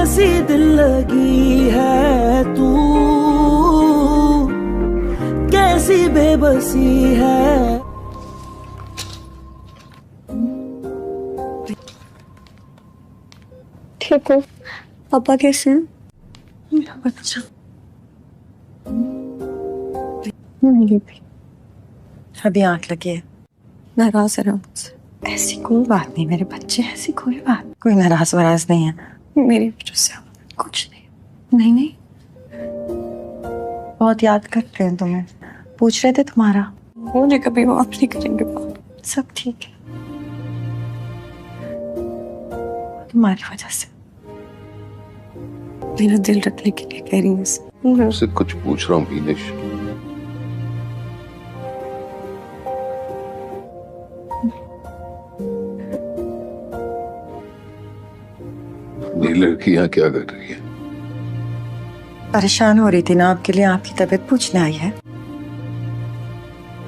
कैसी दिल लगी है तू, कैसी बेबसी है। ठीक हो? पापा कैसे हैं? मेरा बच्चा अभी आंख लगी है। नाराज है मुझसे। ऐसी कोई बात नहीं मेरे बच्चे, ऐसी कोई बात, कोई नाराज वराज नहीं है। मेरी वजह से कुछ नहीं। नहीं नहीं, बहुत याद करते हैं तुम्हें, पूछ रहे थे तुम्हारा। मुझे कभी माफ नहीं करेंगे पापा। सब ठीक है, तुम्हारी वजह से। मेरा दिल रखने के लिए कह रही हूँ। मुझसे कुछ पूछ रहा हूँ बीनेश। ये लड़की यहाँ क्या कर रही है? परेशान हो रही थी ना आपके लिए, आपकी तबीयत पूछने आई है।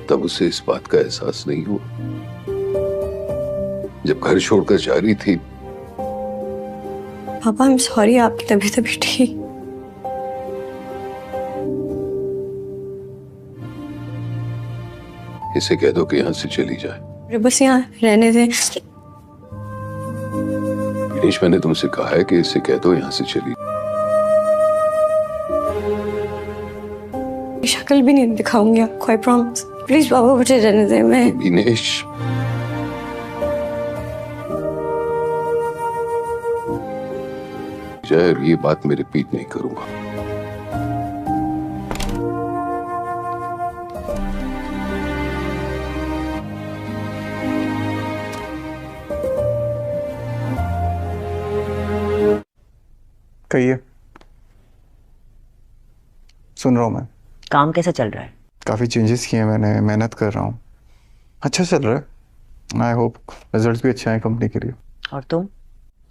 तब उसे इस बात का एहसास नहीं हुआ जब घर छोड़कर जा रही थी? पापा आई एम सॉरी, आपकी तबीयत अभी ठीक। इसे कह दो कि यहाँ से चली जाए। मुझे बस यहाँ रहने दे। दिनेश, मैंने तुमसे कहा है कि इसे कह दो यहाँ से चली। शक्ल भी नहीं दिखाऊंगी आपको, आई प्रॉमिस। प्लीज पापा मुझे रहने दे। मैं दिनेश, जय, ये बात मैं रिपीट नहीं करूंगा। कहिए, सुन रहा हूँ मैं। काम कैसा चल रहा है? काफ़ी चेंजेस किए मैंने, मेहनत कर रहा हूँ, अच्छा चल रहा है। आई होप रिजल्ट्स भी अच्छे आए कंपनी के लिए। और तुम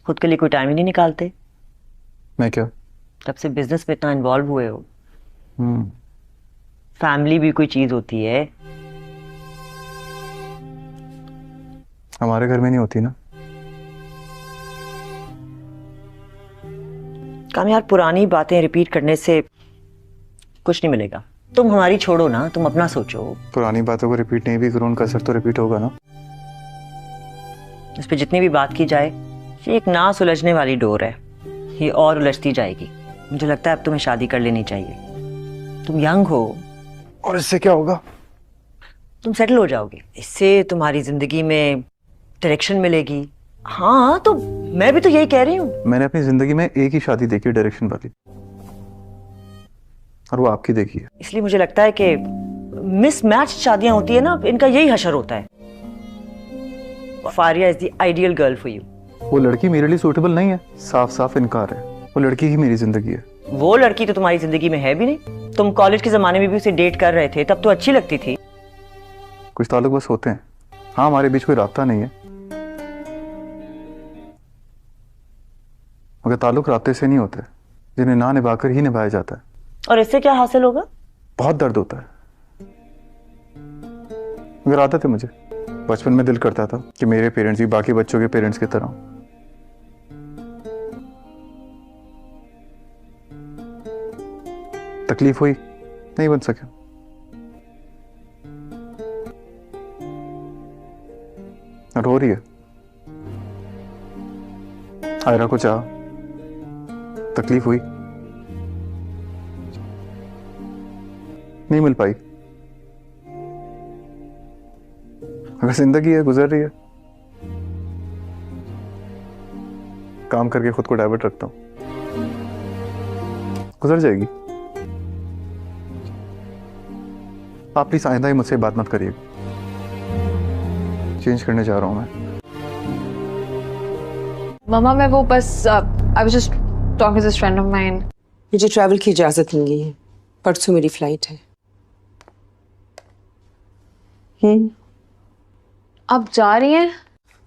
खुद के लिए कोई टाइम ही नहीं निकालते? मैं क्या, तब से बिजनेस में इतना इन्वॉल्व हुए हो। फैमिली भी कोई चीज होती है। हमारे घर में नहीं होती ना। काम यार, पुरानी बातें रिपीट करने से कुछ नहीं मिलेगा। तुम हमारी छोड़ो ना, तुम अपना सोचो। पुरानी बातों को रिपीट नहीं भी करूँ, उनका असर तो रिपीट होगा ना। इस पे जितनी भी बात की जाए, ये एक ना सुलझने वाली डोर है, ये और उलझती जाएगी। मुझे लगता है अब तुम्हें शादी कर लेनी चाहिए। तुम यंग हो। और इससे क्या होगा? तुम सेटल हो जाओगे, इससे तुम्हारी जिंदगी में डायरेक्शन मिलेगी। हाँ, तो मैं भी तो यही कह रही हूँ। मैंने अपनी जिंदगी में एक ही शादी देखी डायरेक्शन वाली, और वो आपकी देखी है। इसलिए मुझे लगता है कि मिसमैच शादियां होती है ना, इनका यही हशर होता है। Faria is the ideal girl for you. वो लड़की मेरे लिए सूटेबल नहीं है, साफ साफ इनकार है। वो लड़की ही मेरी जिंदगी है। वो लड़की तो तुम्हारी जिंदगी में है भी नहीं। तुम कॉलेज के जमाने में भी उसे डेट कर रहे थे, तब तो अच्छी लगती थी। कुछ ताल्लुक बस होते हैं। हाँ, हमारे बीच कोई राब्ता नहीं है, मगर ताल्लुक राब्ते से नहीं होते, जिन्हें ना निभाकर ही निभाया जाता है। और इससे क्या हासिल होगा? बहुत दर्द होता है, मगर आदत है मुझे। बचपन में दिल करता था कि मेरे पेरेंट्स भी बाकी बच्चों के पेरेंट्स की तरह हों। तकलीफ हुई, नहीं बन सके। रो रही है। आयरा को चाहा, तकलीफ हुई, नहीं मिल पाई। अगर जिंदगी है, गुजर रही है। काम करके खुद को डाइवर्ट रखता हूं, गुजर जाएगी। आप प्लीज आइंदा ही मुझसे बात मत करिएगा। चेंज करने जा रहा हूं मैं। मम्मा, मैं वो बस I was just talking with this friend of mine. मुझे ट्रैवल की इजाजत मिली है, परसों मेरी फ्लाइट है। आप जा रही हैं?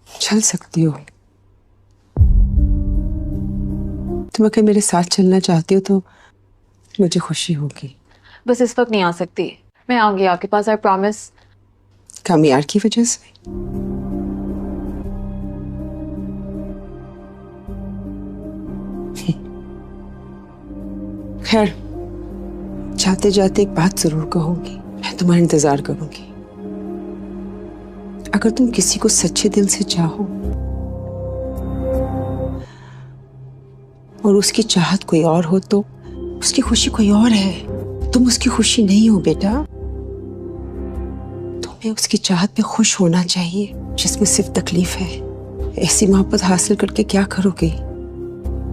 चल सकती हो तुम, अगर मेरे साथ चलना चाहती हो तो मुझे खुशी होगी। बस इस वक्त नहीं आ सकती, मैं आऊंगी आपके पास, आई प्रॉमिस। कम यार की वजह से? खैर, जाते जाते एक बात जरूर कहूंगी, मैं तुम्हारा इंतजार करूंगी। अगर तुम किसी को सच्चे दिल से चाहो और उसकी चाहत कोई और हो तो उसकी खुशी कोई और है। तुम उसकी खुशी नहीं हो बेटा। तुम्हें उसकी चाहत में खुश होना चाहिए जिसमें सिर्फ तकलीफ है। ऐसी मोहब्बत हासिल करके क्या करोगे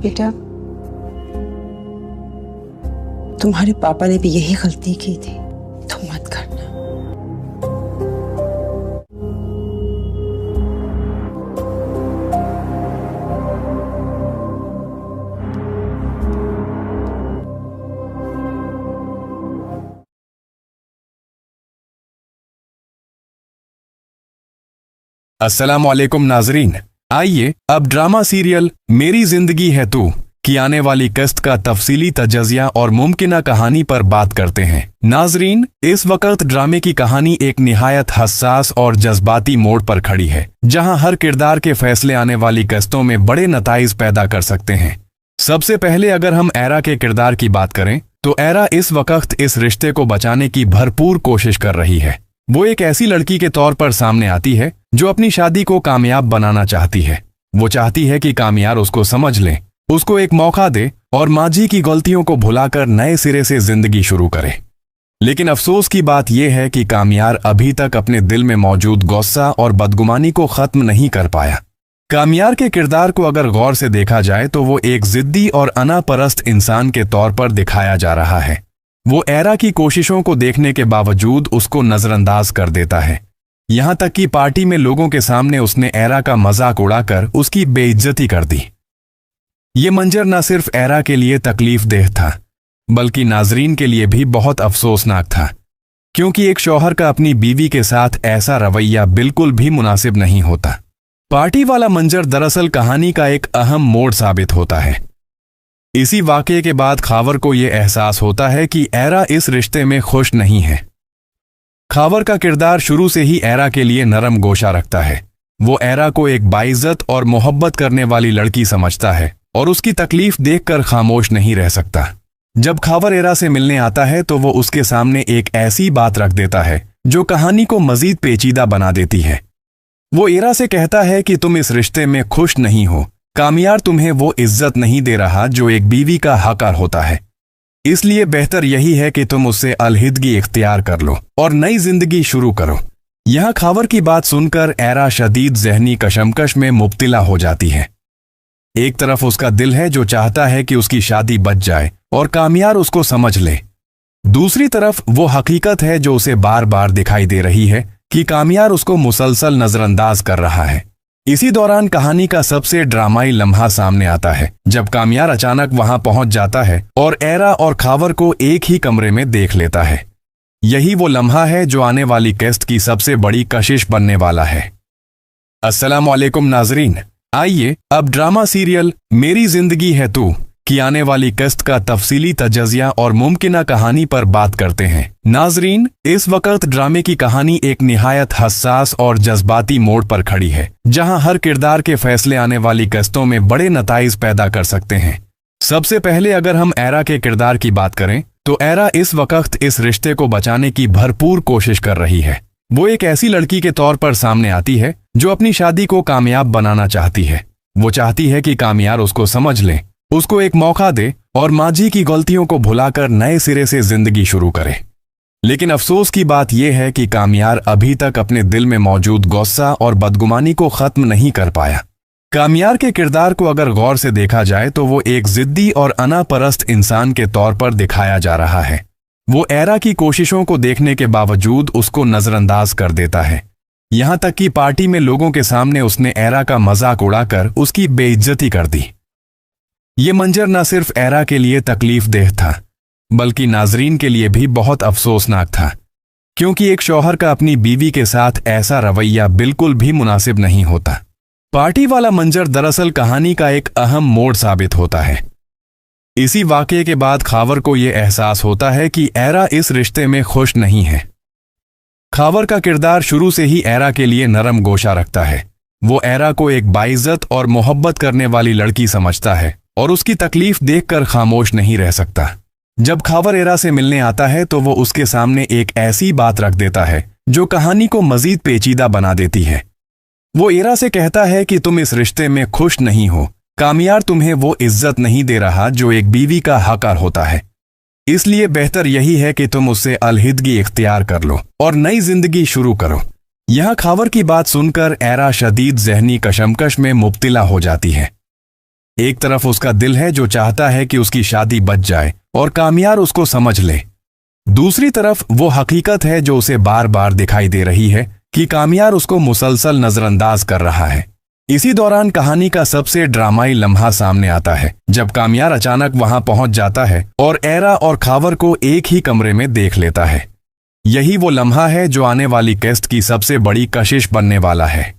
बेटा? तुम्हारे पापा ने भी यही गलती की थी, तुम मत करना। अस्सलामुअलैकुम नाजरीन, आइए अब ड्रामा सीरियल मेरी जिंदगी है तू की आने वाली किस्त का तफसीली तजज़िया और मुमकिना कहानी पर बात करते हैं। नाजरीन, इस वक्त ड्रामे की कहानी एक निहायत हसास और जज्बाती मोड़ पर खड़ी है, जहां हर किरदार के फैसले आने वाली किस्तों में बड़े नताइज पैदा कर सकते हैं। सबसे पहले अगर हम एरा के किरदार की बात करें तो एरा इस वक्त इस रिश्ते को बचाने की भरपूर कोशिश कर रही है। वो एक ऐसी लड़की के तौर पर सामने आती है जो अपनी शादी को कामयाब बनाना चाहती है। वो चाहती है कि कामयार उसको समझ ले, उसको एक मौका दे और माजी की गलतियों को भुलाकर नए सिरे से जिंदगी शुरू करे। लेकिन अफसोस की बात यह है कि कामयार अभी तक अपने दिल में मौजूद गुस्सा और बदगुमानी को खत्म नहीं कर पाया। कामयार के किरदार को अगर गौर से देखा जाए तो वो एक जिद्दी और अनापरस्त इंसान के तौर पर दिखाया जा रहा है। वो एरा की कोशिशों को देखने के बावजूद उसको नजरअंदाज कर देता है। यहां तक कि पार्टी में लोगों के सामने उसने एरा का मजाक उड़ाकर उसकी बेइज्जती कर दी। ये मंजर न सिर्फ एरा के लिए तकलीफदेह था, बल्कि नाजरीन के लिए भी बहुत अफसोसनाक था, क्योंकि एक शौहर का अपनी बीवी के साथ ऐसा रवैया बिल्कुल भी मुनासिब नहीं होता। पार्टी वाला मंजर दरअसल कहानी का एक अहम मोड़ साबित होता है। इसी वाकये के बाद खावर को यह एहसास होता है कि एरा इस रिश्ते में खुश नहीं है। खावर का किरदार शुरू से ही एरा के लिए नरम गोशा रखता है। वो एरा को एक बाइज्जत और मोहब्बत करने वाली लड़की समझता है और उसकी तकलीफ देखकर खामोश नहीं रह सकता। जब खावर एरा से मिलने आता है तो वो उसके सामने एक ऐसी बात रख देता है जो कहानी को मजीद पेचीदा बना देती है। वो एरा से कहता है कि तुम इस रिश्ते में खुश नहीं हो, कामयार तुम्हें वो इज्जत नहीं दे रहा जो एक बीवी का हक़दार होता है, इसलिए बेहतर यही है कि तुम उससे अलहिदगी इख्तियार कर लो और नई जिंदगी शुरू करो। यहां खावर की बात सुनकर एरा शदीद जहनी कशमकश में मुब्तिला हो जाती है। एक तरफ उसका दिल है जो चाहता है कि उसकी शादी बच जाए और कामयार उसको समझ ले, दूसरी तरफ वो हकीकत है जो उसे बार बार दिखाई दे रही है कि कामयार उसको मुसलसल नजरअंदाज कर रहा है। इसी दौरान कहानी का सबसे ड्रामाई लम्हा सामने आता है जब कामयार अचानक वहां पहुंच जाता है और एरा और खावर को एक ही कमरे में देख लेता है। यही वो लम्हा है जो आने वाली किस्त की सबसे बड़ी कशिश बनने वाला है। अस्सलामुअलैकुम नाजरीन, आइए अब ड्रामा सीरियल मेरी जिंदगी है तू की आने वाली किस्त का तफसीली तजज़िया और मुमकिना कहानी पर बात करते हैं। नाजरीन, इस वक्त ड्रामे की कहानी एक निहायत हसास और जज्बाती मोड़ पर खड़ी है, जहां हर किरदार के फैसले आने वाली किस्तों में बड़े नताइज पैदा कर सकते हैं। सबसे पहले अगर हम एरा के किरदार की बात करें तो एरा इस वक्त इस रिश्ते को बचाने की भरपूर कोशिश कर रही है। वो एक ऐसी लड़की के तौर पर सामने आती है जो अपनी शादी को कामयाब बनाना चाहती है। वो चाहती है कि कामयार उसको समझ ले, उसको एक मौका दे और माजी की गलतियों को भुलाकर नए सिरे से जिंदगी शुरू करे। लेकिन अफसोस की बात यह है कि कामयार अभी तक अपने दिल में मौजूद गुस्सा और बदगुमानी को खत्म नहीं कर पाया। कामयार के किरदार को अगर गौर से देखा जाए तो वो एक जिद्दी और अनापरस्त इंसान के तौर पर दिखाया जा रहा है। वो एरा की कोशिशों को देखने के बावजूद उसको नजरअंदाज कर देता है। यहां तक कि पार्टी में लोगों के सामने उसने एरा का मजाक उड़ाकर उसकी बेइज्जती कर दी। ये मंजर न सिर्फ एरा के लिए तकलीफदेह था, बल्कि नाजरीन के लिए भी बहुत अफसोसनाक था, क्योंकि एक शौहर का अपनी बीवी के साथ ऐसा रवैया बिल्कुल भी मुनासिब नहीं होता। पार्टी वाला मंजर दरअसल कहानी का एक अहम मोड़ साबित होता है। इसी वाकये के बाद खावर को यह एहसास होता है कि एरा इस रिश्ते में खुश नहीं है। खावर का किरदार शुरू से ही एरा के लिए नरम गोशा रखता है। वो एरा को एक बाइज्जत और मोहब्बत करने वाली लड़की समझता है और उसकी तकलीफ देखकर खामोश नहीं रह सकता। जब खावर एरा से मिलने आता है तो वो उसके सामने एक ऐसी बात रख देता है जो कहानी को मजीद पेचीदा बना देती है। वो एरा से कहता है कि तुम इस रिश्ते में खुश नहीं हो, कामियार तुम्हें वो इज्जत नहीं दे रहा जो एक बीवी का हकदार होता है, इसलिए बेहतर यही है कि तुम उससे अलहिदगी इख्तियार कर लो और नई जिंदगी शुरू करो। यहां खावर की बात सुनकर एरा शदीद जहनी कशमकश में मुब्तिला हो जाती है। एक तरफ उसका दिल है जो चाहता है कि उसकी शादी बच जाए और कामियार उसको समझ ले, दूसरी तरफ वो हकीकत है जो उसे बार बार दिखाई दे रही है कि कामियार उसको मुसलसल नजरअंदाज कर रहा है। इसी दौरान कहानी का सबसे ड्रामाई लम्हा सामने आता है जब कामियार अचानक वहां पहुंच जाता है और एरा और खावर को एक ही कमरे में देख लेता है। यही वो लम्हा है जो आने वाली किस्त की सबसे बड़ी कशिश बनने वाला है।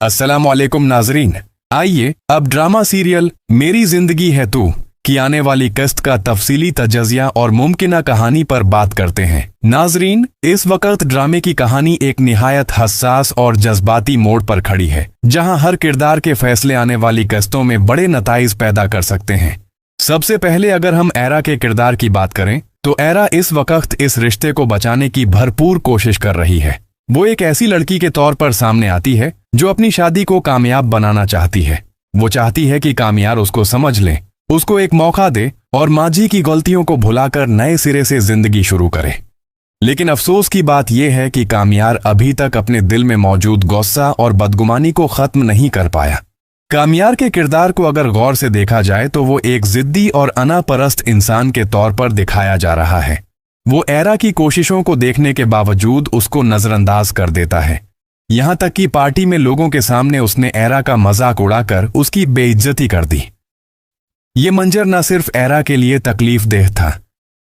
अस्सलाम वालेकुम नाजरीन, आइए अब ड्रामा सीरियल मेरी जिंदगी है तू की आने वाली किस्त का तफसीली तजज़िया और मुमकिना कहानी पर बात करते हैं। नाजरीन, इस वक्त ड्रामे की कहानी एक निहायत हसास और जज्बाती मोड़ पर खड़ी है, जहां हर किरदार के फैसले आने वाली किस्तों में बड़े नताइज पैदा कर सकते हैं। सबसे पहले अगर हम एरा के किरदार की बात करें तो एरा इस वक्त इस रिश्ते को बचाने की भरपूर कोशिश कर रही है। वो एक ऐसी लड़की के तौर पर सामने आती है जो अपनी शादी को कामयाब बनाना चाहती है। वो चाहती है कि कामियार उसको समझ ले, उसको एक मौका दे और माजी की गलतियों को भुलाकर नए सिरे से जिंदगी शुरू करे। लेकिन अफसोस की बात यह है कि कामियार अभी तक अपने दिल में मौजूद गुस्सा और बदगुमानी को खत्म नहीं कर पाया। कामियार के किरदार को अगर गौर से देखा जाए तो वो एक जिद्दी और अनापरस्त इंसान के तौर पर दिखाया जा रहा है। वो एरा की कोशिशों को देखने के बावजूद उसको नजरअंदाज कर देता है, यहां तक कि पार्टी में लोगों के सामने उसने एरा का मजाक उड़ाकर उसकी बेइज्जती कर दी। ये मंजर न सिर्फ एरा के लिए तकलीफ देह था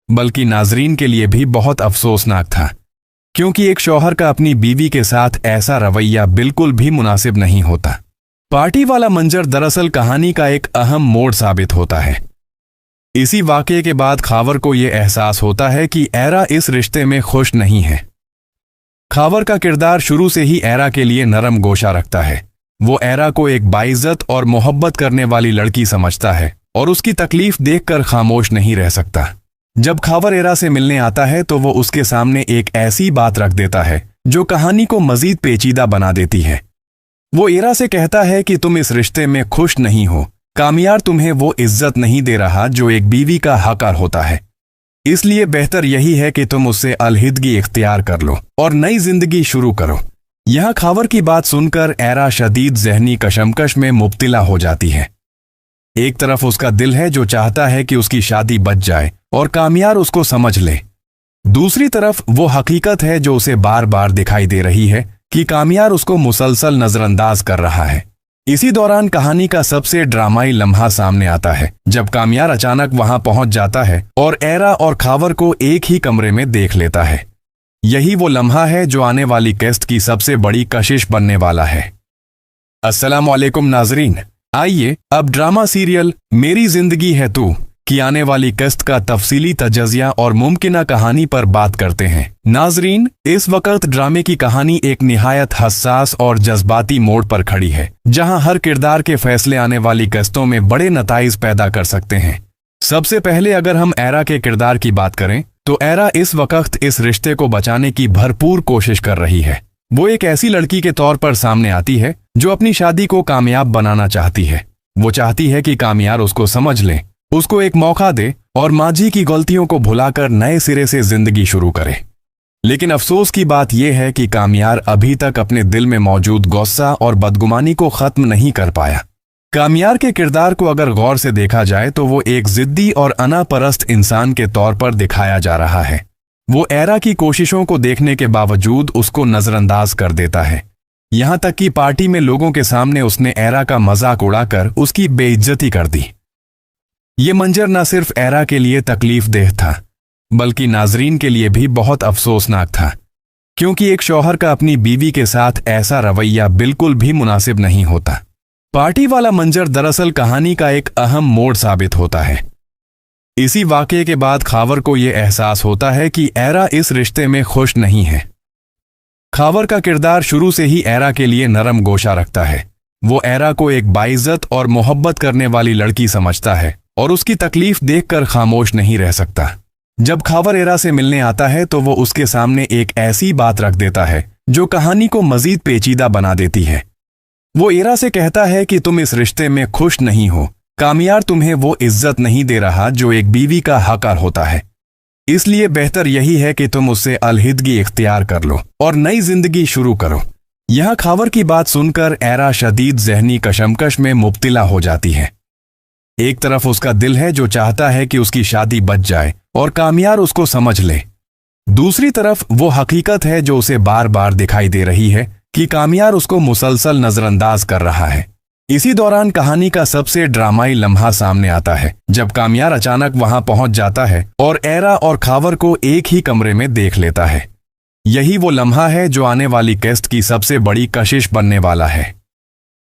बल्कि नाजरीन के लिए भी बहुत अफसोसनाक था, क्योंकि एक शौहर का अपनी बीवी के साथ ऐसा रवैया बिल्कुल भी मुनासिब नहीं होता। पार्टी वाला मंजर दरअसल कहानी का एक अहम मोड़ साबित होता है। इसी वाकये के बाद खावर को यह एहसास होता है कि एरा इस रिश्ते में खुश नहीं है। खावर का किरदार शुरू से ही एरा के लिए नरम गोशा रखता है। वो एरा को एक बाइज्जत और मोहब्बत करने वाली लड़की समझता है और उसकी तकलीफ देखकर खामोश नहीं रह सकता। जब खावर एरा से मिलने आता है तो वो उसके सामने एक ऐसी बात रख देता है जो कहानी को मजीद पेचीदा बना देती है। वो एरा से कहता है कि तुम इस रिश्ते में खुश नहीं हो, कामियार तुम्हें वो इज्जत नहीं दे रहा जो एक बीवी का हकदार होता है, इसलिए बेहतर यही है कि तुम उससे अलहिदगी इख्तियार कर लो और नई जिंदगी शुरू करो। यहां खावर की बात सुनकर एरा शदीद जहनी कशमकश में मुब्तिला हो जाती है। एक तरफ उसका दिल है जो चाहता है कि उसकी शादी बच जाए और कामियार उसको समझ ले, दूसरी तरफ वो हकीकत है जो उसे बार बार दिखाई दे रही है कि कामियार उसको मुसलसल नजरअंदाज कर रहा है। इसी दौरान कहानी का सबसे ड्रामाई लम्हा सामने आता है जब कामियार अचानक वहां पहुंच जाता है और एरा और खावर को एक ही कमरे में देख लेता है। यही वो लम्हा है जो आने वाली किस्त की सबसे बड़ी कशिश बनने वाला है। अस्सलाम वालेकुम नाजरीन, आइए अब ड्रामा सीरियल मेरी जिंदगी है तू की आने वाली किस्त का तफसीली तजज़िया और मुमकिना कहानी पर बात करते हैं। नाजरीन, इस वक्त ड्रामे की कहानी एक निहायत हसास और जज्बाती मोड़ पर खड़ी है, जहां हर किरदार के फैसले आने वाली किस्तों में बड़े नताइज पैदा कर सकते हैं। सबसे पहले अगर हम एरा के किरदार की बात करें तो एरा इस वक्त इस रिश्ते को बचाने की भरपूर कोशिश कर रही है। वो एक ऐसी लड़की के तौर पर सामने आती है जो अपनी शादी को कामयाब बनाना चाहती है। वो चाहती है कि कामियार उसको समझ ले, उसको एक मौका दे और माजी की गलतियों को भुलाकर नए सिरे से जिंदगी शुरू करे। लेकिन अफसोस की बात यह है कि कामियार अभी तक अपने दिल में मौजूद गुस्सा और बदगुमानी को खत्म नहीं कर पाया। कामियार के किरदार को अगर गौर से देखा जाए तो वो एक जिद्दी और अनापरस्त इंसान के तौर पर दिखाया जा रहा है। वो एरा की कोशिशों को देखने के बावजूद उसको नजरअंदाज कर देता है, यहां तक कि पार्टी में लोगों के सामने उसने एरा का मजाक उड़ाकर उसकी बेइज्जती कर दी। ये मंजर न सिर्फ एरा के लिए तकलीफ देह था बल्कि नाजरीन के लिए भी बहुत अफसोसनाक था, क्योंकि एक शौहर का अपनी बीवी के साथ ऐसा रवैया बिल्कुल भी मुनासिब नहीं होता। पार्टी वाला मंजर दरअसल कहानी का एक अहम मोड़ साबित होता है। इसी वाकये के बाद खावर को यह एहसास होता है कि एरा इस रिश्ते में खुश नहीं है। खावर का किरदार शुरू से ही एरा के लिए नरम गोशा रखता है। वो एरा को एक बाइज्जत और मोहब्बत करने वाली लड़की समझता है और उसकी तकलीफ देखकर खामोश नहीं रह सकता। जब खावर एरा से मिलने आता है तो वो उसके सामने एक ऐसी बात रख देता है जो कहानी को मजीद पेचीदा बना देती है। वो एरा से कहता है कि तुम इस रिश्ते में खुश नहीं हो, कामियार तुम्हें वो इज्जत नहीं दे रहा जो एक बीवी का हक़दार होता है, इसलिए बेहतर यही है कि तुम उससे अलहिदगी इख्तियार कर लो और नई जिंदगी शुरू करो। यह खावर की बात सुनकर एरा शदीद जहनी कशमकश में मुब्तिला हो जाती है। एक तरफ उसका दिल है जो चाहता है कि उसकी शादी बच जाए और कामियार उसको समझ ले, दूसरी तरफ वो हकीकत है जो उसे बार बार दिखाई दे रही है कि कामियार उसको मुसलसल नजरअंदाज कर रहा है। इसी दौरान कहानी का सबसे ड्रामाई लम्हा सामने आता है जब कामियार अचानक वहां पहुंच जाता है और एरा और खावर को एक ही कमरे में देख लेता है। यही वो लम्हा है जो आने वाली किस्त की सबसे बड़ी कशिश बनने वाला है।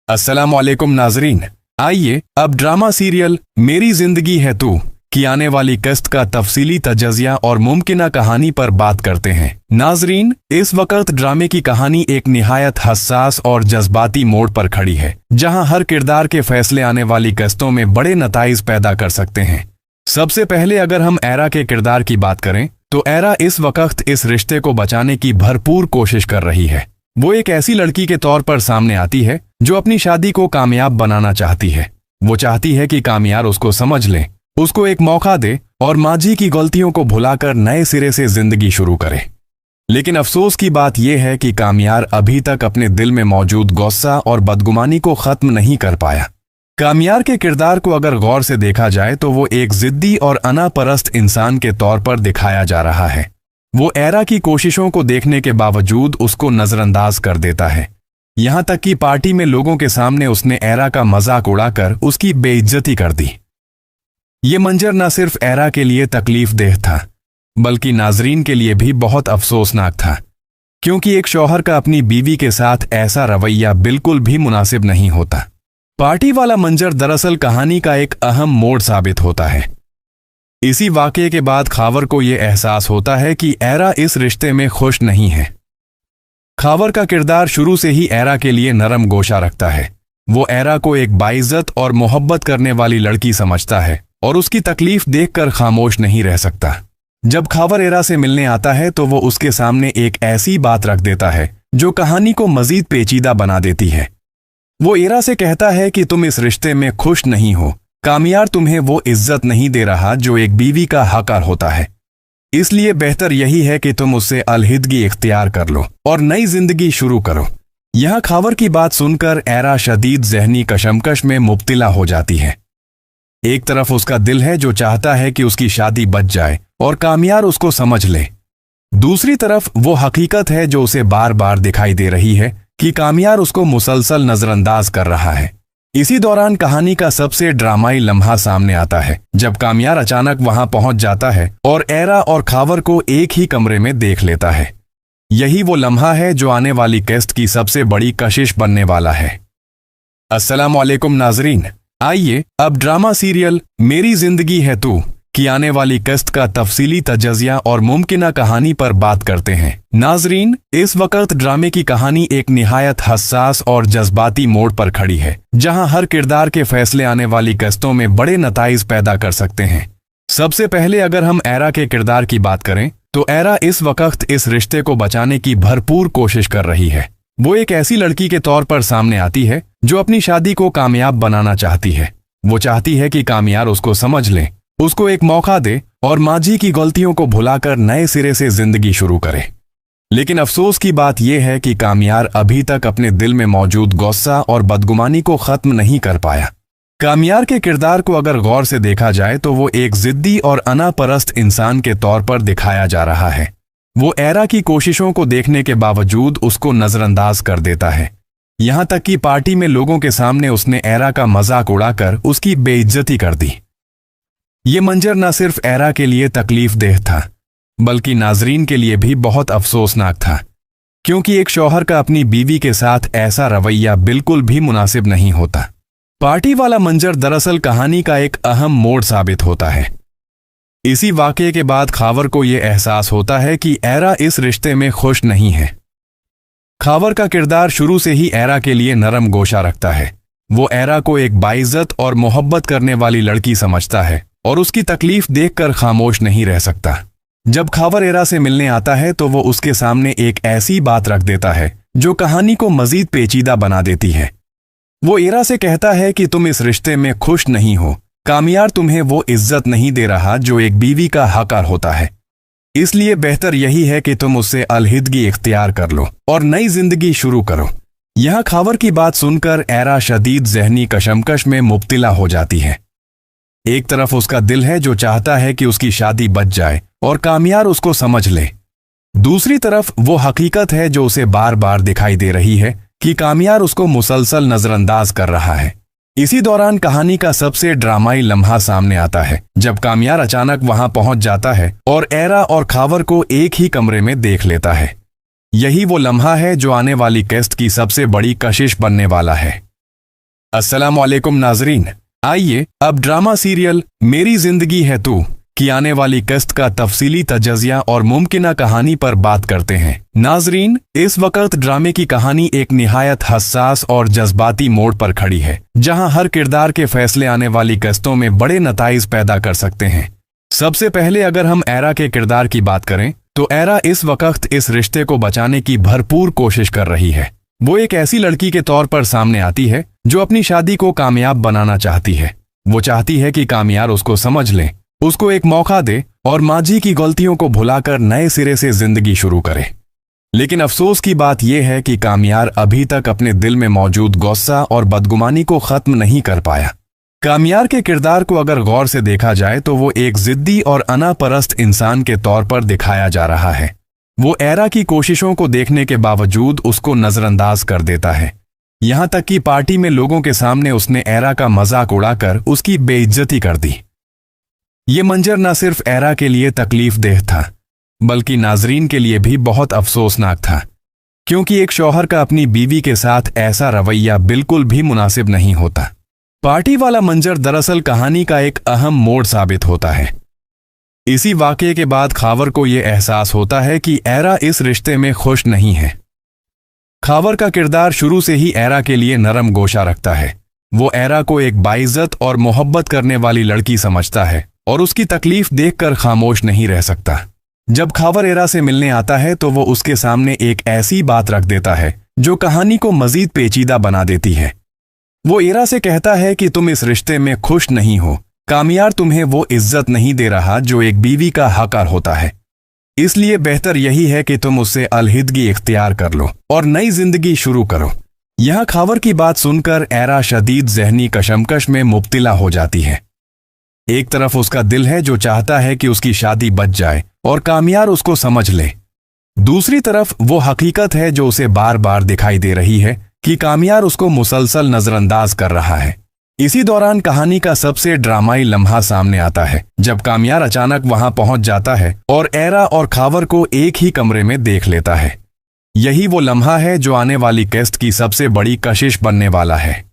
अस्सलामु अलैकुम नाजरीन, आइए अब ड्रामा सीरियल मेरी जिंदगी है तू की आने वाली किस्त का तफसीली तजज़िया और मुमकिना कहानी पर बात करते हैं। नाजरीन, इस वक्त ड्रामे की कहानी एक निहायत हसास और जज्बाती मोड़ पर खड़ी है, जहां हर किरदार के फैसले आने वाली किस्तों में बड़े नताइज पैदा कर सकते हैं। सबसे पहले अगर हम एरा के किरदार की बात करें तो एरा इस वक्त इस रिश्ते को बचाने की भरपूर कोशिश कर रही है। वो एक ऐसी लड़की के तौर पर सामने आती है जो अपनी शादी को कामयाब बनाना चाहती है। वो चाहती है कि कामियार उसको समझ ले, उसको एक मौका दे और माजी की गलतियों को भुलाकर नए सिरे से जिंदगी शुरू करे। लेकिन अफसोस की बात यह है कि कामियार अभी तक अपने दिल में मौजूद गुस्सा और बदगुमानी को खत्म नहीं कर पाया। कामियार के किरदार को अगर गौर से देखा जाए तो वो एक जिद्दी और अनापरस्त इंसान के तौर पर दिखाया जा रहा है। वो एरा की कोशिशों को देखने के बावजूद उसको नजरअंदाज कर देता है। यहां तक कि पार्टी में लोगों के सामने उसने एरा का मजाक उड़ाकर उसकी बेइज्जती कर दी। ये मंजर न सिर्फ एरा के लिए तकलीफ देह था बल्कि नाजरीन के लिए भी बहुत अफसोसनाक था, क्योंकि एक शौहर का अपनी बीवी के साथ ऐसा रवैया बिल्कुल भी मुनासिब नहीं होता। पार्टी वाला मंजर दरअसल कहानी का एक अहम मोड़ साबित होता है। इसी वाकये के बाद खावर को यह एहसास होता है कि एरा इस रिश्ते में खुश नहीं है। खावर का किरदार शुरू से ही एरा के लिए नरम गोशा रखता है। वो एरा को एक बाइज्जत और मोहब्बत करने वाली लड़की समझता है और उसकी तकलीफ देखकर खामोश नहीं रह सकता। जब खावर एरा से मिलने आता है तो वो उसके सामने एक ऐसी बात रख देता है जो कहानी को मजीद पेचीदा बना देती है। वो एरा से कहता है कि तुम इस रिश्ते में खुश नहीं हो, कामियार तुम्हें वो इज्जत नहीं दे रहा जो एक बीवी का हक़दार होता है, इसलिए बेहतर यही है कि तुम उससे अलहिदगी इख्तियार कर लो और नई जिंदगी शुरू करो। यहां खावर की बात सुनकर एरा शदीद जहनी कशमकश में मुब्तिला हो जाती है। एक तरफ उसका दिल है जो चाहता है कि उसकी शादी बच जाए और कामियार उसको समझ ले, दूसरी तरफ वो हकीकत है जो उसे बार बार दिखाई दे रही है कि कामियार उसको मुसलसल नजरअंदाज कर रहा है। इसी दौरान कहानी का सबसे ड्रामाई लम्हा सामने आता है जब कामियार अचानक वहां पहुंच जाता है और एरा और खावर को एक ही कमरे में देख लेता है। यही वो लम्हा है जो आने वाली किस्त की सबसे बड़ी कशिश बनने वाला है। अस्सलामु अलैकुम नाजरीन, आइए अब ड्रामा सीरियल मेरी जिंदगी है तू की आने वाली किस्त का तफसीली तजज़िया और मुमकिना कहानी पर बात करते हैं। नाजरीन, इस वक्त ड्रामे की कहानी एक निहायत हसास और जज्बाती मोड़ पर खड़ी है, जहां हर किरदार के फैसले आने वाली किस्तों में बड़े नताइज पैदा कर सकते हैं। सबसे पहले अगर हम एरा के किरदार की बात करें तो एरा इस वक्त इस रिश्ते को बचाने की भरपूर कोशिश कर रही है। वो एक ऐसी लड़की के तौर पर सामने आती है जो अपनी शादी को कामयाब बनाना चाहती है। वो चाहती है कि कामियार उसको समझ ले, उसको एक मौका दे और माजी की गलतियों को भुलाकर नए सिरे से जिंदगी शुरू करे। लेकिन अफसोस की बात यह है कि कामियार अभी तक अपने दिल में मौजूद गुस्सा और बदगुमानी को खत्म नहीं कर पाया। कामियार के किरदार को अगर गौर से देखा जाए तो वो एक जिद्दी और अनापरस्त इंसान के तौर पर दिखाया जा रहा है। वो एरा की कोशिशों को देखने के बावजूद उसको नजरअंदाज कर देता है। यहां तक कि पार्टी में लोगों के सामने उसने एरा का मजाक उड़ाकर उसकी बेइज्जती कर दी। ये मंजर न सिर्फ एरा के लिए तकलीफ देह था बल्कि नाजरीन के लिए भी बहुत अफसोसनाक था, क्योंकि एक शौहर का अपनी बीवी के साथ ऐसा रवैया बिल्कुल भी मुनासिब नहीं होता। पार्टी वाला मंजर दरअसल कहानी का एक अहम मोड़ साबित होता है। इसी वाकये के बाद खावर को यह एहसास होता है कि एरा इस रिश्ते में खुश नहीं है। खावर का किरदार शुरू से ही एरा के लिए नरम गोशा रखता है। वो एरा को एक बाइज्जत और मोहब्बत करने वाली लड़की समझता है और उसकी तकलीफ देखकर खामोश नहीं रह सकता। जब खावर एरा से मिलने आता है तो वो उसके सामने एक ऐसी बात रख देता है जो कहानी को मजीद पेचीदा बना देती है। वो एरा से कहता है कि तुम इस रिश्ते में खुश नहीं हो, कामियार तुम्हें वो इज्जत नहीं दे रहा जो एक बीवी का हक़दार होता है, इसलिए बेहतर यही है कि तुम उससे अलहिदगी इख्तियार कर लो और नई जिंदगी शुरू करो। यहां खावर की बात सुनकर एरा शदीद जहनी कशमकश में मुब्तिला हो जाती है। एक तरफ उसका दिल है जो चाहता है कि उसकी शादी बच जाए और कामियार उसको समझ ले, दूसरी तरफ वो हकीकत है जो उसे बार बार दिखाई दे रही है कि कामियार उसको मुसलसल नजरअंदाज कर रहा है। इसी दौरान कहानी का सबसे ड्रामाई लम्हा सामने आता है जब कामियार अचानक वहां पहुंच जाता है और एरा और खावर को एक ही कमरे में देख लेता है। यही वो लम्हा है जो आने वाली किस्त की सबसे बड़ी कशिश बनने वाला है। अस्सलाम वालेकुम नाजरीन, आइए अब ड्रामा सीरियल मेरी जिंदगी है तू की आने वाली किस्त का तफसीली तजज़िया और मुमकिना कहानी पर बात करते हैं। नाजरीन, इस वक्त ड्रामे की कहानी एक निहायत हसास और जज्बाती मोड़ पर खड़ी है, जहां हर किरदार के फैसले आने वाली किस्तों में बड़े नताइज पैदा कर सकते हैं। सबसे पहले अगर हम एरा के किरदार की बात करें तो एरा इस वक्त इस रिश्ते को बचाने की भरपूर कोशिश कर रही है। वो एक ऐसी लड़की के तौर पर सामने आती है जो अपनी शादी को कामयाब बनाना चाहती है। वो चाहती है कि कामियार उसको समझ ले, उसको एक मौका दे और माजी की गलतियों को भुलाकर नए सिरे से जिंदगी शुरू करे। लेकिन अफसोस की बात यह है कि कामियार अभी तक अपने दिल में मौजूद गुस्सा और बदगुमानी को खत्म नहीं कर पाया। कामियार के किरदार को अगर गौर से देखा जाए तो वो एक जिद्दी और अनापरस्त इंसान के तौर पर दिखाया जा रहा है। वो एरा की कोशिशों को देखने के बावजूद उसको नजरअंदाज कर देता है, यहां तक कि पार्टी में लोगों के सामने उसने एरा का मजाक उड़ाकर उसकी बेइज्जती कर दी। ये मंजर न सिर्फ एरा के लिए तकलीफ देह था बल्कि नाजरीन के लिए भी बहुत अफसोसनाक था, क्योंकि एक शौहर का अपनी बीवी के साथ ऐसा रवैया बिल्कुल भी मुनासिब नहीं होता। पार्टी वाला मंजर दरअसल कहानी का एक अहम मोड़ साबित होता है। इसी वाकये के बाद खावर को यह एहसास होता है कि एरा इस रिश्ते में खुश नहीं है। खावर का किरदार शुरू से ही एरा के लिए नरम गोशा रखता है। वो एरा को एक बाइज्जत और मोहब्बत करने वाली लड़की समझता है और उसकी तकलीफ देखकर खामोश नहीं रह सकता। जब खावर एरा से मिलने आता है तो वो उसके सामने एक ऐसी बात रख देता है जो कहानी को मजीद पेचीदा बना देती है। वो एरा से कहता है कि तुम इस रिश्ते में खुश नहीं हो, कामियार तुम्हें वो इज्जत नहीं दे रहा जो एक बीवी का हक़दार होता है, इसलिए बेहतर यही है कि तुम उससे अलहिदगी इख्तियार कर लो और नई जिंदगी शुरू करो। यहां खावर की बात सुनकर एरा शदीद जहनी कशमकश में मुब्तिला हो जाती है। एक तरफ उसका दिल है जो चाहता है कि उसकी शादी बच जाए और कामियार उसको समझ ले, दूसरी तरफ वो हकीकत है जो उसे बार बार दिखाई दे रही है कि कामियार उसको मुसलसल नजरअंदाज कर रहा है। इसी दौरान कहानी का सबसे ड्रामाई लम्हा सामने आता है जब कामियार अचानक वहां पहुंच जाता है और एरा और खावर को एक ही कमरे में देख लेता है। यही वो लम्हा है जो आने वाली किस्त की सबसे बड़ी कशिश बनने वाला है।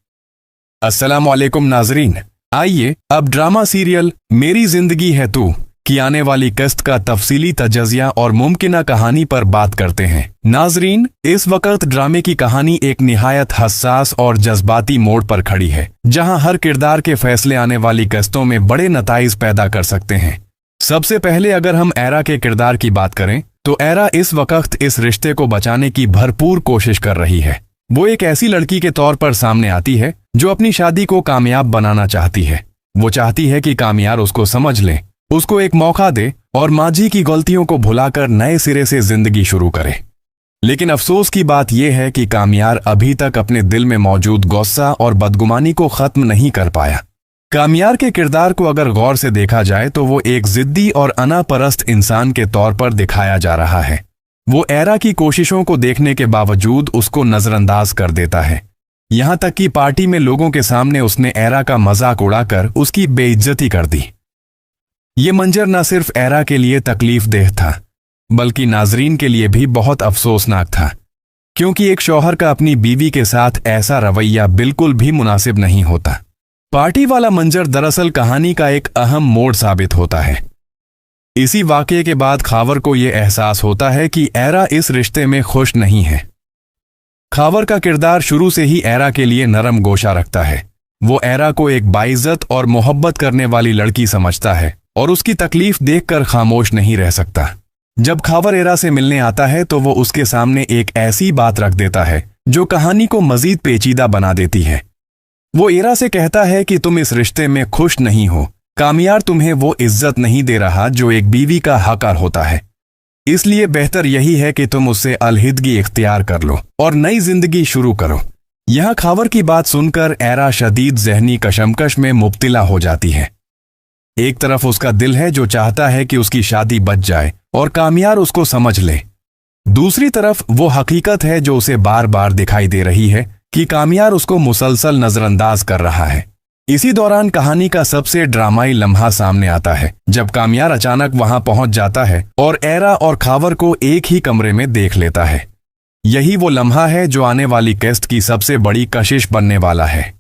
अस्सलाम वालेकुम नाजरीन, आइए अब ड्रामा सीरियल मेरी जिंदगी है तू की आने वाली किस्त का तफसीली तजज़िया और मुमकिना कहानी पर बात करते हैं। नाजरीन, इस वक्त ड्रामे की कहानी एक निहायत हसास और जज्बाती मोड़ पर खड़ी है, जहां हर किरदार के फैसले आने वाली किस्तों में बड़े नताइज पैदा कर सकते हैं। सबसे पहले अगर हम एरा के किरदार की बात करें तो एरा इस वक्त इस रिश्ते को बचाने की भरपूर कोशिश कर रही है। वो एक ऐसी लड़की के तौर पर सामने आती है जो अपनी शादी को कामयाब बनाना चाहती है। वो चाहती है कि कामियार उसको समझ ले, उसको एक मौका दे और माजी की गलतियों को भुलाकर नए सिरे से जिंदगी शुरू करे। लेकिन अफसोस की बात यह है कि कामियार अभी तक अपने दिल में मौजूद गुस्सा और बदगुमानी को खत्म नहीं कर पाया। कामियार के किरदार को अगर गौर से देखा जाए तो वो एक जिद्दी और अनापरस्त इंसान के तौर पर दिखाया जा रहा है। वो एरा की कोशिशों को देखने के बावजूद उसको नजरअंदाज कर देता है, यहां तक कि पार्टी में लोगों के सामने उसने एरा का मजाक उड़ाकर उसकी बेइज्जती कर दी। ये मंजर न सिर्फ एरा के लिए तकलीफ देह था बल्कि नाजरीन के लिए भी बहुत अफसोसनाक था, क्योंकि एक शौहर का अपनी बीवी के साथ ऐसा रवैया बिल्कुल भी मुनासिब नहीं होता। पार्टी वाला मंजर दरअसल कहानी का एक अहम मोड़ साबित होता है। इसी वाकये के बाद खावर को यह एहसास होता है कि एरा इस रिश्ते में खुश नहीं है। खावर का किरदार शुरू से ही एरा के लिए नरम गोशा रखता है। वो एरा को एक बाइज्जत और मोहब्बत करने वाली लड़की समझता है और उसकी तकलीफ देखकर खामोश नहीं रह सकता। जब खावर एरा से मिलने आता है तो वो उसके सामने एक ऐसी बात रख देता है जो कहानी को मजीद पेचीदा बना देती है। वो एरा से कहता है कि तुम इस रिश्ते में खुश नहीं हो, कामियार तुम्हें वो इज्जत नहीं दे रहा जो एक बीवी का हक़दार होता है, इसलिए बेहतर यही है कि तुम उससे अलहिदगी इख्तियार कर लो और नई जिंदगी शुरू करो। यह खावर की बात सुनकर एरा शदीद जहनी कशमकश में मुब्तिला हो जाती है। एक तरफ उसका दिल है जो चाहता है कि उसकी शादी बच जाए और कामियार उसको समझ ले, दूसरी तरफ वो हकीकत है जो उसे बार बार दिखाई दे रही है कि कामियार उसको मुसलसल नजरअंदाज कर रहा है। इसी दौरान कहानी का सबसे ड्रामाई लम्हा सामने आता है जब कामियार अचानक वहां पहुंच जाता है और एरा और खावर को एक ही कमरे में देख लेता है। यही वो लम्हा है जो आने वाली किस्त की सबसे बड़ी कशिश बनने वाला है।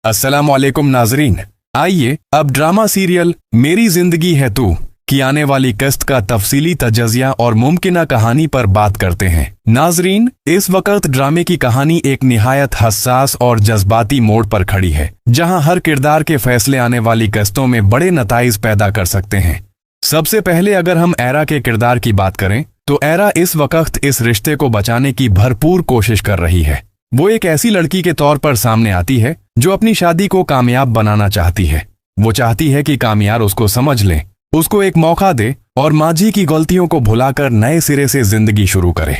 अस्सलाम वालेकुम नाजरीन, आइए अब ड्रामा सीरियल मेरी जिंदगी है तू की आने वाली किस्त का तफसीली तजज़िया और मुमकिना कहानी पर बात करते हैं। नाजरीन, इस वक्त ड्रामे की कहानी एक निहायत हसास और जज्बाती मोड़ पर खड़ी है, जहां हर किरदार के फैसले आने वाली किस्तों में बड़े नताइज पैदा कर सकते हैं। सबसे पहले अगर हम एरा के किरदार की बात करें तो एरा इस वक्त इस रिश्ते को बचाने की भरपूर कोशिश कर रही है। वो एक ऐसी लड़की के तौर पर सामने आती है जो अपनी शादी को कामयाब बनाना चाहती है। वो चाहती है कि कामियार उसको समझ ले, उसको एक मौका दे और माजी की गलतियों को भुलाकर नए सिरे से जिंदगी शुरू करे।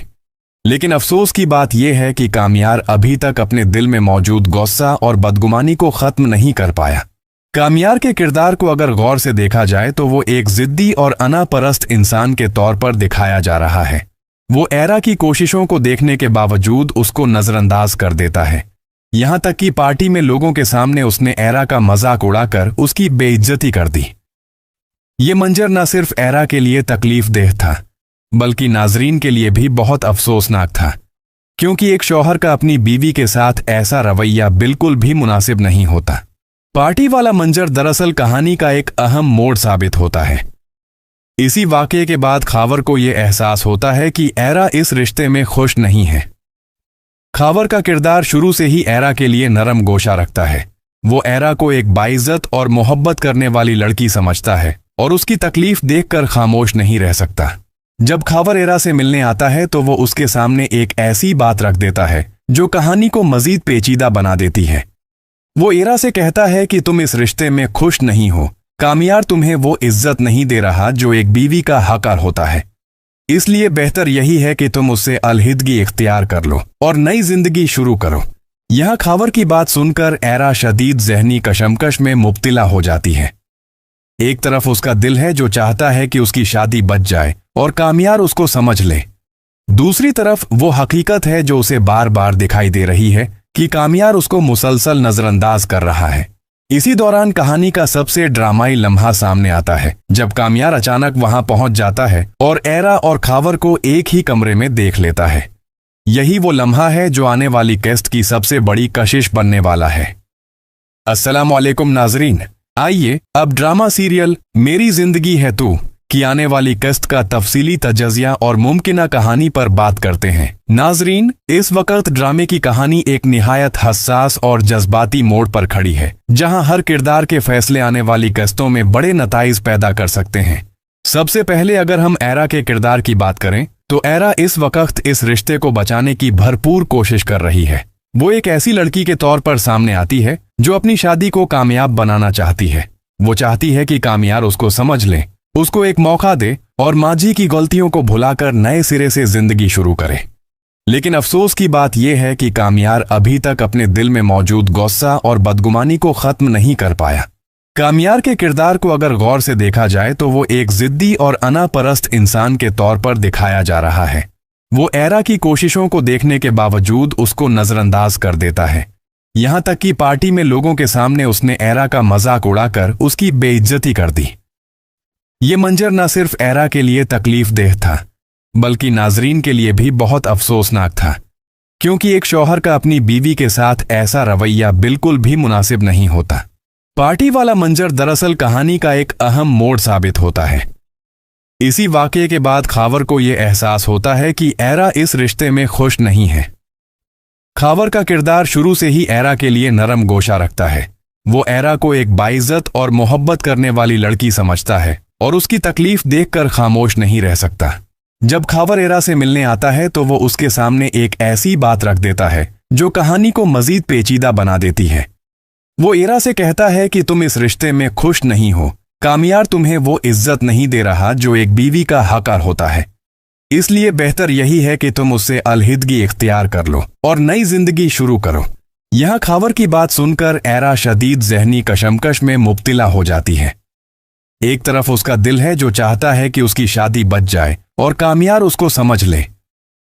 लेकिन अफसोस की बात यह है कि कामियार अभी तक अपने दिल में मौजूद गुस्सा और बदगुमानी को खत्म नहीं कर पाया। कामियार के किरदार को अगर गौर से देखा जाए तो वो एक जिद्दी और अनापरस्त इंसान के तौर पर दिखाया जा रहा है। वो एरा की कोशिशों को देखने के बावजूद उसको नजरअंदाज कर देता है। यहां तक कि पार्टी में लोगों के सामने उसने एरा का मजाक उड़ाकर उसकी बेइज्जती कर दी। ये मंजर न सिर्फ एरा के लिए तकलीफदेह था बल्कि नाजरीन के लिए भी बहुत अफसोसनाक था, क्योंकि एक शौहर का अपनी बीवी के साथ ऐसा रवैया बिल्कुल भी मुनासिब नहीं होता। पार्टी वाला मंजर दरअसल कहानी का एक अहम मोड़ साबित होता है। इसी वाकये के बाद खावर को यह एहसास होता है कि एरा इस रिश्ते में खुश नहीं है। खावर का किरदार शुरू से ही एरा के लिए नरम गोशा रखता है। वो एरा को एक बाइज्जत और मोहब्बत करने वाली लड़की समझता है और उसकी तकलीफ देखकर खामोश नहीं रह सकता। जब खावर एरा से मिलने आता है तो वो उसके सामने एक ऐसी बात रख देता है जो कहानी को मजीद पेचीदा बना देती है। वो एरा से कहता है कि तुम इस रिश्ते में खुश नहीं हो, कामियार तुम्हें वो इज्जत नहीं दे रहा जो एक बीवी का हक़दार होता है, इसलिए बेहतर यही है कि तुम उससे अलहिदगी इख्तियार कर लो और नई जिंदगी शुरू करो। यह खावर की बात सुनकर एरा शदीद जहनी कशमकश में मुब्तिला हो जाती है। एक तरफ उसका दिल है जो चाहता है कि उसकी शादी बच जाए और कामियार उसको समझ ले, दूसरी तरफ वो हकीकत है जो उसे बार बार दिखाई दे रही है कि कामियार उसको मुसलसल नजरअंदाज कर रहा है। इसी दौरान कहानी का सबसे ड्रामाई लम्हा सामने आता है जब कामियार अचानक वहां पहुंच जाता है और एरा और खावर को एक ही कमरे में देख लेता है। यही वो लम्हा है जो आने वाली किस्त की सबसे बड़ी कशिश बनने वाला है। अस्सलाम वालेकुम नाजरीन, आइए अब ड्रामा सीरियल मेरी जिंदगी है तू की आने वाली किस्त का तफसीली तजज़िया और मुमकिना कहानी पर बात करते हैं। नाजरीन, इस वक्त ड्रामे की कहानी एक निहायत हसास और जज्बाती मोड़ पर खड़ी है, जहां हर किरदार के फैसले आने वाली किस्तों में बड़े नताइज पैदा कर सकते हैं। सबसे पहले अगर हम एरा के किरदार की बात करें तो एरा इस वक्त इस रिश्ते को बचाने की भरपूर कोशिश कर रही है। वो एक ऐसी लड़की के तौर पर सामने आती है जो अपनी शादी को कामयाब बनाना चाहती है। वो चाहती है कि कामियार उसको समझ ले, उसको एक मौका दे और माजी की गलतियों को भुलाकर नए सिरे से जिंदगी शुरू करे। लेकिन अफसोस की बात यह है कि कामियार अभी तक अपने दिल में मौजूद गुस्सा और बदगुमानी को खत्म नहीं कर पाया। कामियार के किरदार को अगर गौर से देखा जाए तो वो एक जिद्दी और अनापरस्त इंसान के तौर पर दिखाया जा रहा है। वो एरा की कोशिशों को देखने के बावजूद उसको नजरअंदाज कर देता है। यहां तक कि पार्टी में लोगों के सामने उसने एरा का मजाक उड़ाकर उसकी बेइज्जती कर दी। ये मंजर न सिर्फ एरा के लिए तकलीफदेह था बल्कि नाजरीन के लिए भी बहुत अफसोसनाक था, क्योंकि एक शौहर का अपनी बीवी के साथ ऐसा रवैया बिल्कुल भी मुनासिब नहीं होता। पार्टी वाला मंजर दरअसल कहानी का एक अहम मोड़ साबित होता है। इसी वाकये के बाद खावर को यह एहसास होता है कि एरा इस रिश्ते में खुश नहीं है। खावर का किरदार शुरू से ही एरा के लिए नरम गोशा रखता है। वो एरा को एक बाइज्जत और मोहब्बत करने वाली लड़की समझता है और उसकी तकलीफ देखकर खामोश नहीं रह सकता। जब खावर एरा से मिलने आता है तो वो उसके सामने एक ऐसी बात रख देता है जो कहानी को मजीद पेचीदा बना देती है। वो एरा से कहता है कि तुम इस रिश्ते में खुश नहीं हो, कामियार तुम्हें वो इज्जत नहीं दे रहा जो एक बीवी का हक़दार होता है, इसलिए बेहतर यही है कि तुम उससे अलहिदगी इख्तियार कर लो और नई जिंदगी शुरू करो। यहां खावर की बात सुनकर एरा शदीद जहनी कशमकश में मुब्तिला हो जाती है। एक तरफ उसका दिल है जो चाहता है कि उसकी शादी बच जाए और कामियार उसको समझ ले,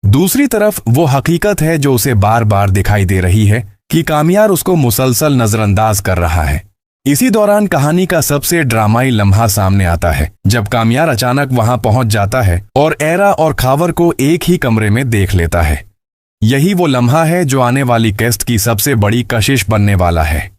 दूसरी तरफ वो हकीकत है जो उसे बार बार दिखाई दे रही है कि कामियार उसको मुसलसल नजरअंदाज कर रहा है। इसी दौरान कहानी का सबसे ड्रामाई लम्हा सामने आता है जब कामियार अचानक वहां पहुंच जाता है और एरा और खावर को एक ही कमरे में देख लेता है। यही वो लम्हा है जो आने वाली किस्त की सबसे बड़ी कशिश बनने वाला है।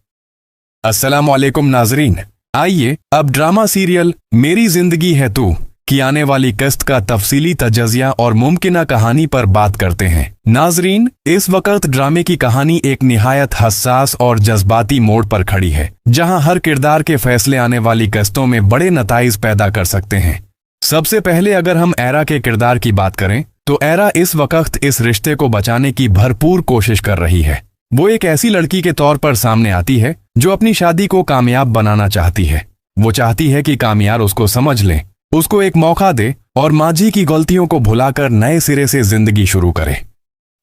अस्सलाम वालेकुम नाजरीन, आइए अब ड्रामा सीरियल मेरी जिंदगी है तू की आने वाली किस्त का तफसीली तजज़िया और मुमकिना कहानी पर बात करते हैं। नाजरीन, इस वक्त ड्रामे की कहानी एक निहायत हसास और जज्बाती मोड़ पर खड़ी है, जहां हर किरदार के फैसले आने वाली किस्तों में बड़े नताइज पैदा कर सकते हैं। सबसे पहले अगर हम एरा के किरदार की बात करें तो एरा इस वक्त इस रिश्ते को बचाने की भरपूर कोशिश कर रही है। वो एक ऐसी लड़की के तौर पर सामने आती है जो अपनी शादी को कामयाब बनाना चाहती है। वो चाहती है कि कामियार उसको समझ ले, उसको एक मौका दे और माजी की गलतियों को भुलाकर नए सिरे से जिंदगी शुरू करे।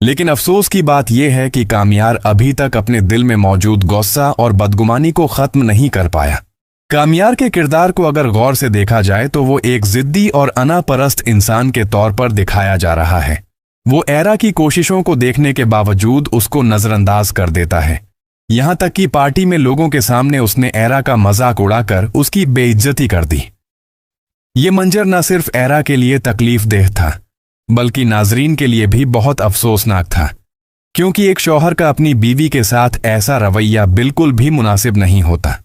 लेकिन अफसोस की बात यह है कि कामियार अभी तक अपने दिल में मौजूद गुस्सा और बदगुमानी को खत्म नहीं कर पाया। कामियार के किरदार को अगर गौर से देखा जाए तो वो एक जिद्दी और अनापरस्त इंसान के तौर पर दिखाया जा रहा है। वो एरा की कोशिशों को देखने के बावजूद उसको नजरअंदाज कर देता है। यहां तक कि पार्टी में लोगों के सामने उसने एरा का मजाक उड़ाकर उसकी बेइज्जती कर दी। ये मंजर न सिर्फ एरा के लिए तकलीफ देह था बल्कि नाजरीन के लिए भी बहुत अफसोसनाक था, क्योंकि एक शौहर का अपनी बीवी के साथ ऐसा रवैया बिल्कुल भी मुनासिब नहीं होता।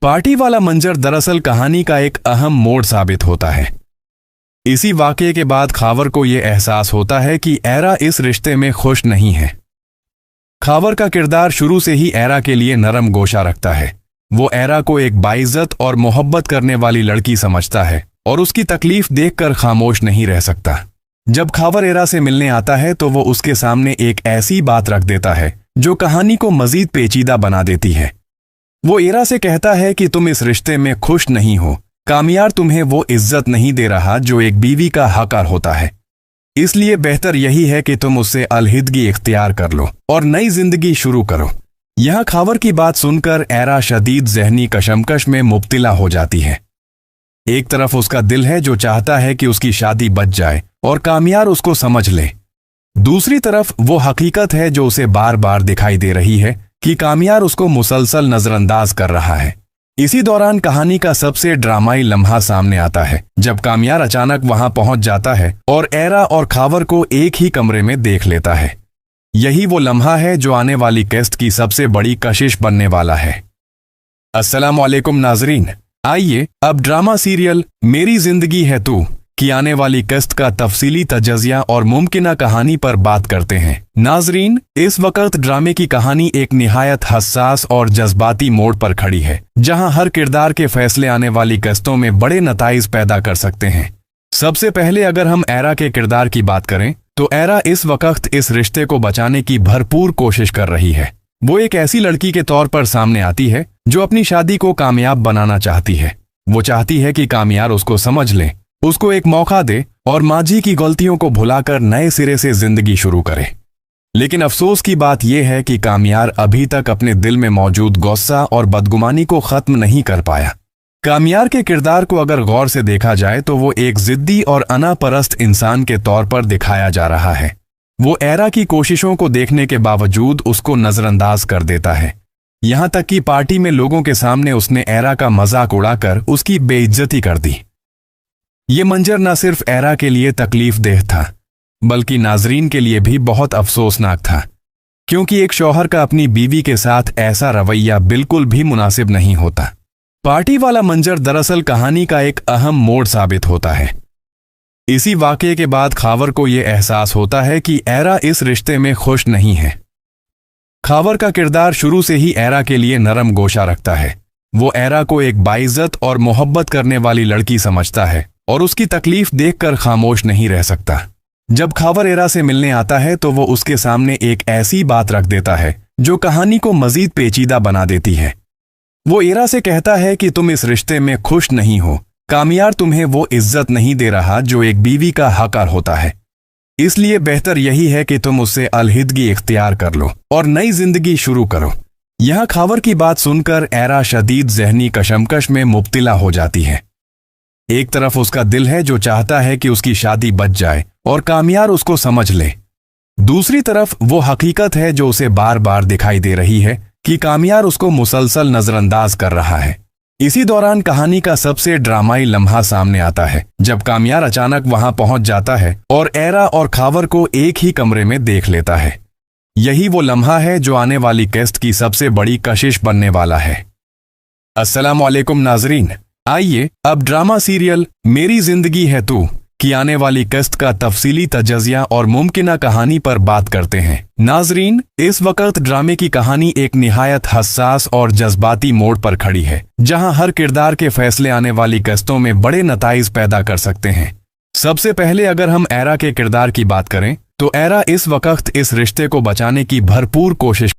पार्टी वाला मंजर दरअसल कहानी का एक अहम मोड़ साबित होता है। इसी वाकये के बाद खावर को यह एहसास होता है कि एरा इस रिश्ते में खुश नहीं है। खावर का किरदार शुरू से ही एरा के लिए नरम गोशा रखता है। वो एरा को एक बाइज्जत और मोहब्बत करने वाली लड़की समझता है और उसकी तकलीफ देखकर खामोश नहीं रह सकता। जब खावर एरा से मिलने आता है तो वो उसके सामने एक ऐसी बात रख देता है जो कहानी को मजीद पेचीदा बना देती है। वो एरा से कहता है कि तुम इस रिश्ते में खुश नहीं हो, कामियार तुम्हें वो इज्जत नहीं दे रहा जो एक बीवी का हक़दार होता है, इसलिए बेहतर यही है कि तुम उससे अलहिदगी इख्तियार कर लो और नई जिंदगी शुरू करो। यहां खावर की बात सुनकर एरा शदीद जहनी कशमकश में मुब्तिला हो जाती है। एक तरफ उसका दिल है जो चाहता है कि उसकी शादी बच जाए और कामियार उसको समझ ले, दूसरी तरफ वो हकीकत है जो उसे बार बार दिखाई दे रही है कि कामियार उसको मुसलसल नजरअंदाज कर रहा है। इसी दौरान कहानी का सबसे ड्रामाई लम्हा सामने आता है जब कामियार अचानक वहां पहुंच जाता है और एरा और खावर को एक ही कमरे में देख लेता है। यही वो लम्हा है जो आने वाली किस्त की सबसे बड़ी कशिश बनने वाला है। अस्सलाम वालेकुम नाजरीन, आइए अब ड्रामा सीरियल मेरी जिंदगी है तू की आने वाली किस्त का तफसीली तजज़िया और मुमकिना कहानी पर बात करते हैं। नाजरीन, इस वक्त ड्रामे की कहानी एक निहायत हसास और जज्बाती मोड़ पर खड़ी है, जहां हर किरदार के फैसले आने वाली किस्तों में बड़े नताइज पैदा कर सकते हैं। सबसे पहले अगर हम एरा के किरदार की बात करें तो एरा इस वक्त इस रिश्ते को बचाने की भरपूर कोशिश कर रही है। वो एक ऐसी लड़की के तौर पर सामने आती है जो अपनी शादी को कामयाब बनाना चाहती है। वो चाहती है कि कामियार उसको समझ ले, उसको एक मौका दे और माजी की गलतियों को भुलाकर नए सिरे से जिंदगी शुरू करे। लेकिन अफसोस की बात यह है कि कामियार अभी तक अपने दिल में मौजूद गुस्सा और बदगुमानी को खत्म नहीं कर पाया। कामियार के किरदार को अगर गौर से देखा जाए तो वो एक जिद्दी और अनापरस्त इंसान के तौर पर दिखाया जा रहा है। वो एरा की कोशिशों को देखने के बावजूद उसको नजरअंदाज कर देता है। यहां तक कि पार्टी में लोगों के सामने उसने एरा का मजाक उड़ाकर उसकी बेइज्जती कर दी। ये मंजर न सिर्फ एरा के लिए तकलीफ देह था बल्कि नाजरीन के लिए भी बहुत अफसोसनाक था, क्योंकि एक शौहर का अपनी बीवी के साथ ऐसा रवैया बिल्कुल भी मुनासिब नहीं होता। पार्टी वाला मंजर दरअसल कहानी का एक अहम मोड़ साबित होता है। इसी वाकये के बाद खावर को यह एहसास होता है कि एरा इस रिश्ते में खुश नहीं है। खावर का किरदार शुरू से ही एरा के लिए नरम गोशा रखता है। वो एरा को एक बाइज्जत और मोहब्बत करने वाली लड़की समझता है और उसकी तकलीफ देखकर खामोश नहीं रह सकता। जब खावर एरा से मिलने आता है तो वो उसके सामने एक ऐसी बात रख देता है जो कहानी को मजीद पेचीदा बना देती है। वो एरा से कहता है कि तुम इस रिश्ते में खुश नहीं हो, कामियार तुम्हें वो इज्जत नहीं दे रहा जो एक बीवी का हक़दार होता है, इसलिए बेहतर यही है कि तुम उससे अलहिदगी इख्तियार कर लो और नई जिंदगी शुरू करो। यहां खावर की बात सुनकर एरा शदीद जहनी कशमकश में मुब्तिला हो जाती है। एक तरफ उसका दिल है जो चाहता है कि उसकी शादी बच जाए और कामियार उसको समझ ले, दूसरी तरफ वो हकीकत है जो उसे बार बार दिखाई दे रही है कि कामियार उसको मुसलसल नजरअंदाज कर रहा है। इसी दौरान कहानी का सबसे ड्रामाई लम्हा सामने आता है जब कामियार अचानक वहां पहुंच जाता है और एरा और खावर को एक ही कमरे में देख लेता है। यही वो लम्हा है जो आने वाली किस्त की सबसे बड़ी कशिश बनने वाला है। अस्सलाम वालेकुम नाजरीन, आइए अब ड्रामा सीरियल मेरी जिंदगी है तू की आने वाली किस्त का तफसीली तजज़िया और मुमकिना कहानी पर बात करते हैं। नाजरीन, इस वक्त ड्रामे की कहानी एक निहायत हसास और जज्बाती मोड़ पर खड़ी है, जहां हर किरदार के फैसले आने वाली किस्तों में बड़े नताइज पैदा कर सकते हैं। सबसे पहले अगर हम एरा के किरदार की बात करें तो एरा इस वक्त इस रिश्ते को बचाने की भरपूर कोशिश